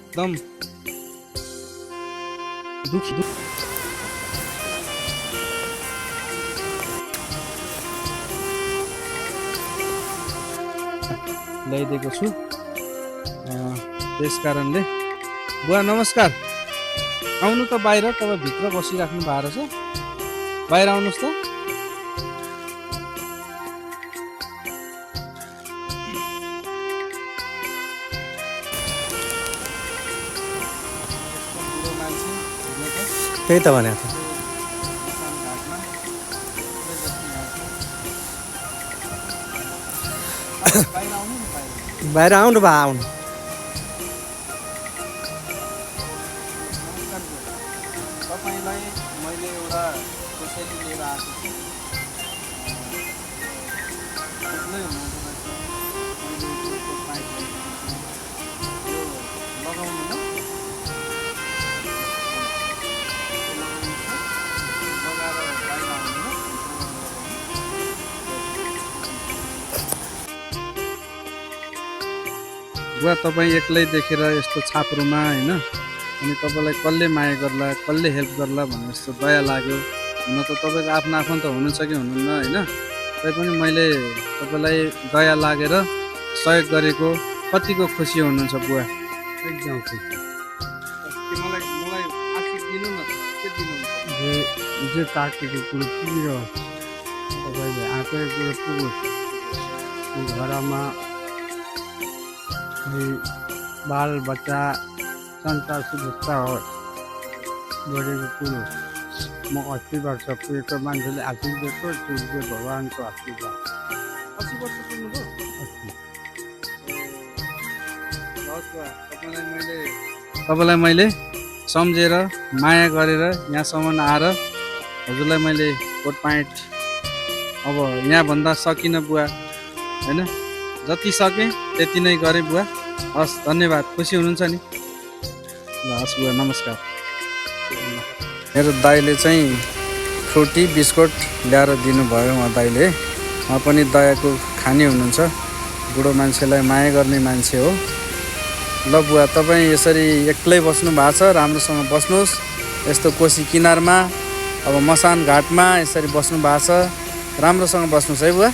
एकदम दुखी ल्याइदिएको छु। त्यस कारणले बुवा नमस्कार। आउनु त बाहिर, तपाईँ भित्र बसिराख्नु भएको रहेछ, बाहिर आउनुहोस् त। त्यही त भने बाहिर आउनु भा आउनु। तपाईँलाई मैले एउटा कसैले लिएर आएको छु। एक्लै हुनुहुन्छ रहेछ। मैले त्यो पाइप यो लगाउनु न, लगाएर बाहिर आउनु न। बुवा तपाईँ एक्लै देखेर यस्तो छाप्रोमा होइन, अनि तपाईँलाई कसले माया गर्ला, कसले हेल्प गर्ला भन्ने जस्तो दया लाग्यो। हुन त तपाईँको आफ्नो आफन्त हुनुहुन्छ कि हुनुहुन्न होइन, तैपनि मैले तपाईँलाई दया लागेर सहयोग गरेको। कतिको खुसी हुनुहुन्छ बुवा? एकदम मलाई मलाई आशिष दिनु न त, के दिनुहुन्छ? जे काटेको कुरो पुगिरह तपाईँले आँटेको कुरो पुगोस्। घरमा बाल बच्चा संसार सुरक्षा होस् गरेको कुरो। म 80 वर्ष पुगेको मान्छेले आशिष दिएको, सूर्य भगवान्को आशीर्वाद। 80 वर्ष पुग्नुभयो? तपाईँलाई मैले सम्झेर माया गरेर यहाँसम्म आएर हजुरलाई मैले कोट प्यान्ट अब यहाँभन्दा सकिनँ बुवा होइन, जति सकेँ त्यति नै गरेँ बुवा। हस् धन्यवाद। खुसी हुनुहुन्छ नि? ल हस् बुवा नमस्कार। मेरो दाइले चाहिँ फ्रुटी बिस्कुट ल्याएर दिनुभयो। उहाँ दाइले, उहाँ पनि दयाको खानी हुनुहुन्छ, बुढो मान्छेलाई माया गर्ने मान्छे हो। ल बुवा तपाईँ यसरी एक्लै बस्नु भएको छ, राम्रोसँग बस्नुहोस्। यस्तो कोसी किनारमा अब मसान घाटमा यसरी बस्नु भएको छ, राम्रोसँग बस्नुहोस् है बुवा।